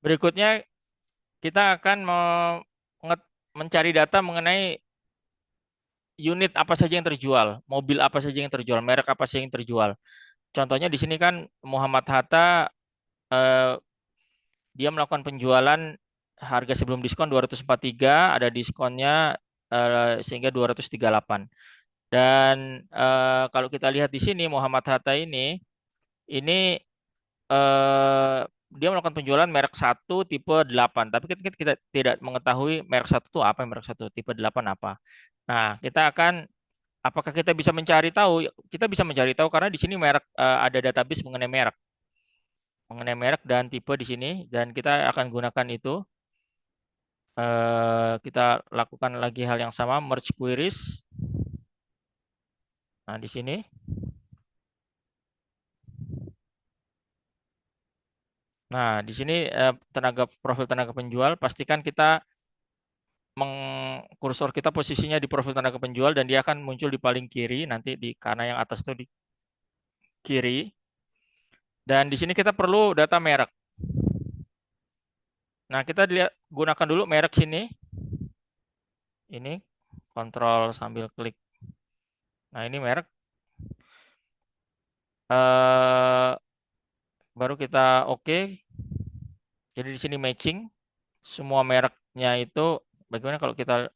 Berikutnya kita akan mencari data mengenai unit apa saja yang terjual, mobil apa saja yang terjual, merek apa saja yang terjual. Contohnya di sini kan Muhammad Hatta, eh, dia melakukan penjualan harga sebelum diskon 243, ada diskonnya sehingga 238. Dan kalau kita lihat di sini Muhammad Hatta ini eh, dia melakukan penjualan merek satu tipe 8. Tapi kita tidak mengetahui merek satu itu apa, merek satu tipe 8 apa. Nah, kita akan apakah kita bisa mencari tahu? Kita bisa mencari tahu karena di sini merek ada database mengenai merek dan tipe di sini dan kita akan gunakan itu. Kita lakukan lagi hal yang sama, merge queries. Nah, di sini. Nah, di sini profil tenaga penjual, pastikan kita kursor kita posisinya di profil tenaga penjual dan dia akan muncul di paling kiri, nanti di karena yang atas itu di kiri. Dan di sini kita perlu data merek. Nah, kita lihat gunakan dulu merek sini. Ini kontrol sambil klik. Nah, ini merek. eh Baru kita oke. Jadi di sini matching semua mereknya itu. Bagaimana kalau kita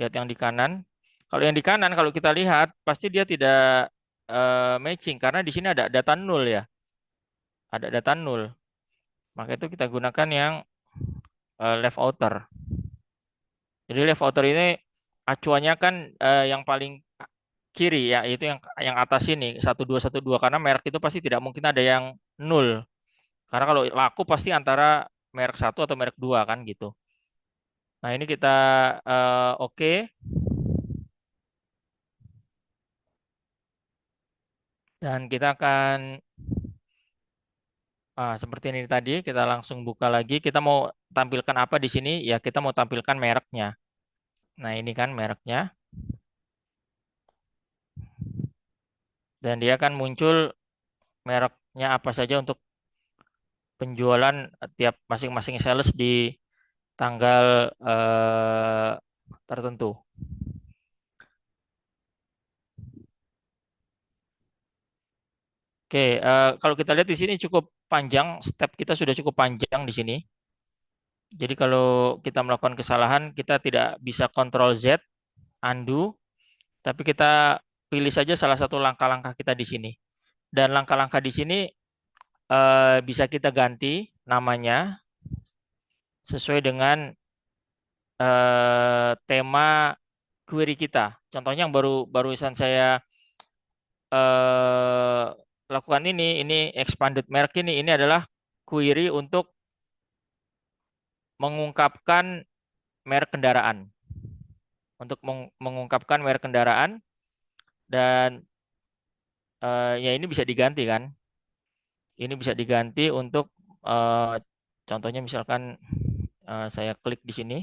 lihat yang di kanan? Kalau yang di kanan, kalau kita lihat pasti dia tidak matching karena di sini ada data nol ya, ada data nol. Maka itu kita gunakan yang left outer. Jadi left outer ini acuannya kan yang paling kiri ya, itu yang atas ini 1212 karena merek itu pasti tidak mungkin ada yang nol. Karena kalau laku pasti antara merek satu atau merek dua kan gitu. Nah, ini kita oke. Dan kita akan seperti ini tadi, kita langsung buka lagi. Kita mau tampilkan apa di sini? Ya, kita mau tampilkan mereknya. Nah, ini kan mereknya. Dan dia akan muncul mereknya apa saja untuk penjualan tiap masing-masing sales di tanggal tertentu. Oke, kalau kita lihat di sini cukup panjang, step kita sudah cukup panjang di sini. Jadi kalau kita melakukan kesalahan, kita tidak bisa Ctrl Z, undo, tapi kita pilih saja salah satu langkah-langkah kita di sini. Dan langkah-langkah di sini bisa kita ganti namanya sesuai dengan tema query kita. Contohnya yang barusan saya eh, lakukan ini expanded merek ini adalah query untuk mengungkapkan merek kendaraan, untuk mengungkapkan merek kendaraan dan ya ini bisa diganti kan? Ini bisa diganti untuk contohnya misalkan saya klik di sini,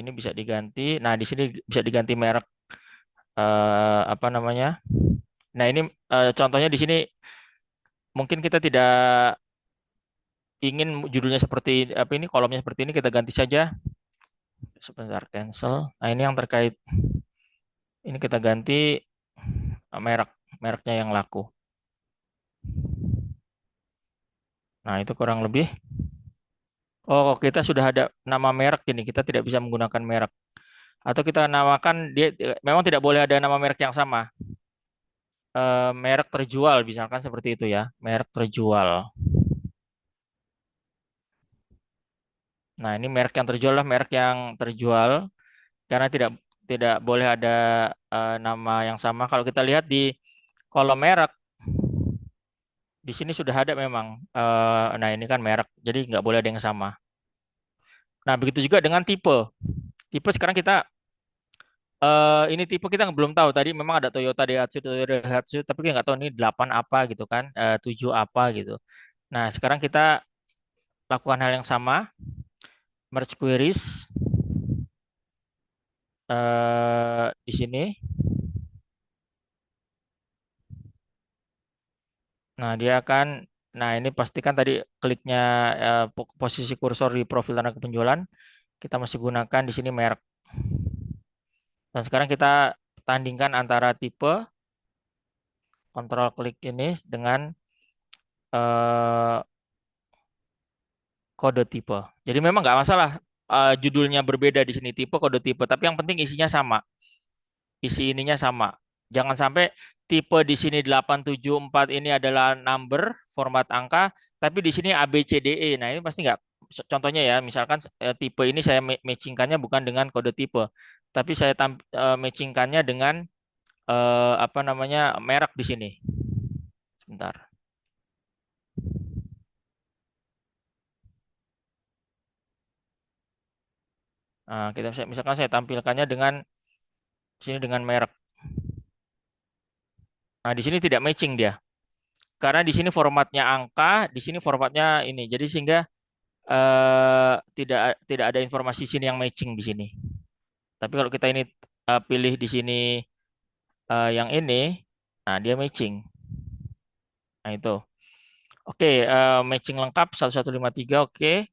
ini bisa diganti. Nah, di sini bisa diganti merek apa namanya? Nah, ini contohnya di sini mungkin kita tidak ingin judulnya seperti apa ini, kolomnya seperti ini, kita ganti saja. Sebentar, cancel. Nah, ini yang terkait ini kita ganti mereknya yang laku. Nah, itu kurang lebih. Oh, kita sudah ada nama merek ini, kita tidak bisa menggunakan merek. Atau kita namakan dia memang tidak boleh ada nama merek yang sama. Merek terjual misalkan seperti itu ya, merek terjual. Nah, ini merek yang terjual lah merek yang terjual karena tidak tidak boleh ada nama yang sama. Kalau kita lihat di kolom merek di sini sudah ada memang. Nah, ini kan merek, jadi nggak boleh ada yang sama. Nah, begitu juga dengan tipe. Tipe sekarang kita ini tipe kita belum tahu. Tadi memang ada Toyota Daihatsu, tapi kita nggak tahu ini 8 apa gitu kan, 7 apa gitu. Nah, sekarang kita lakukan hal yang sama, merge queries di sini. Nah, dia akan Nah, ini pastikan tadi kliknya posisi kursor di profil tanda penjualan. Kita masih gunakan di sini merek. Dan sekarang kita tandingkan antara tipe kontrol klik ini dengan eh, kode tipe. Jadi memang nggak masalah judulnya berbeda di sini tipe kode tipe, tapi yang penting isinya sama. Isi ininya sama. Jangan sampai tipe di sini 874 ini adalah number format angka, tapi di sini A B C D E. Nah, ini pasti nggak. Contohnya ya, misalkan tipe ini saya matchingkannya bukan dengan kode tipe, tapi saya matchingkannya dengan apa namanya merek di sini. Sebentar. Nah, kita misalkan saya tampilkannya dengan sini dengan merek. Nah, di sini tidak matching dia. Karena di sini formatnya angka, di sini formatnya ini. Jadi sehingga tidak tidak ada informasi sini yang matching di sini. Tapi kalau kita ini pilih di sini yang ini, nah dia matching. Nah itu. Oke, matching lengkap 1153. Oke.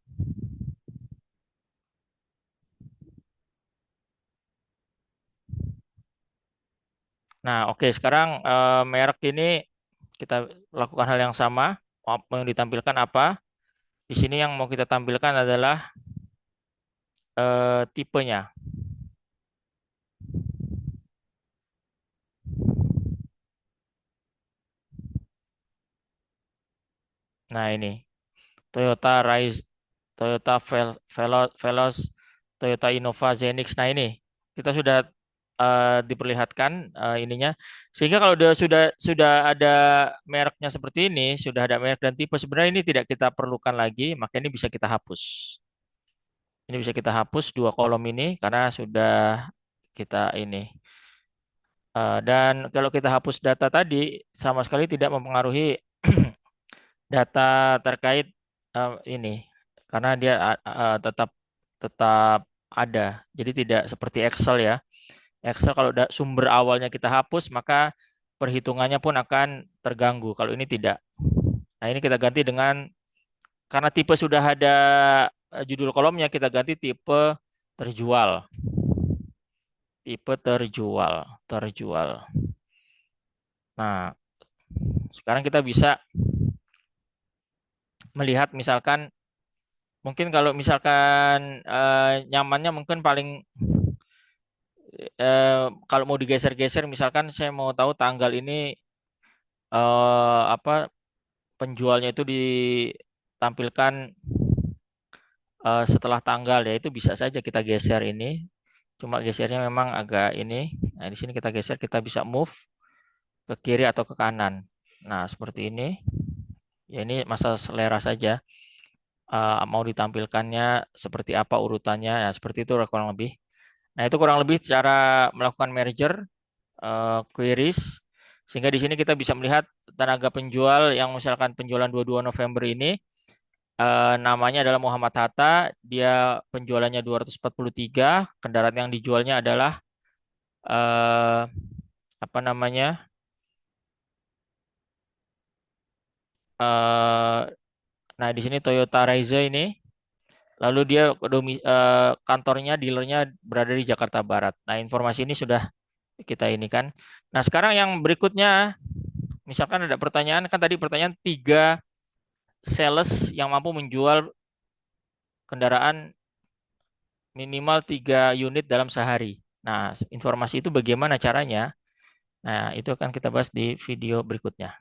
Nah, oke, sekarang merek ini kita lakukan hal yang sama. Apa yang ditampilkan apa? Di sini yang mau kita tampilkan adalah tipenya. Nah, ini Toyota Rise, Toyota Veloz, Toyota Innova Zenix. Nah, ini kita sudah diperlihatkan ininya. Sehingga kalau sudah ada mereknya seperti ini, sudah ada merek dan tipe, sebenarnya ini tidak kita perlukan lagi, maka ini bisa kita hapus. Ini bisa kita hapus dua kolom ini karena sudah kita ini. Dan kalau kita hapus data tadi, sama sekali tidak mempengaruhi data terkait ini karena dia tetap tetap ada. Jadi tidak seperti Excel ya. Excel kalau sumber awalnya kita hapus maka perhitungannya pun akan terganggu. Kalau ini tidak. Nah, ini kita ganti dengan karena tipe sudah ada judul kolomnya kita ganti tipe terjual. Tipe terjual, terjual. Nah, sekarang kita bisa melihat misalkan mungkin kalau misalkan nyamannya mungkin paling kalau mau digeser-geser misalkan saya mau tahu tanggal ini apa penjualnya itu ditampilkan setelah tanggal ya itu bisa saja kita geser ini. Cuma gesernya memang agak ini. Nah, di sini kita geser kita bisa move ke kiri atau ke kanan. Nah, seperti ini. Ya ini masalah selera saja. Mau ditampilkannya seperti apa urutannya. Ya, seperti itu kurang lebih. Nah, itu kurang lebih cara melakukan merger queries sehingga di sini kita bisa melihat tenaga penjual yang misalkan penjualan 22 November ini namanya adalah Muhammad Hatta, dia penjualannya 243, kendaraan yang dijualnya adalah eh, apa namanya? eh nah, di sini Toyota Raiza ini, lalu dia kantornya, dealernya berada di Jakarta Barat. Nah, informasi ini sudah kita ini kan. Nah, sekarang yang berikutnya, misalkan ada pertanyaan, kan tadi pertanyaan tiga sales yang mampu menjual kendaraan minimal 3 unit dalam sehari. Nah, informasi itu bagaimana caranya? Nah, itu akan kita bahas di video berikutnya.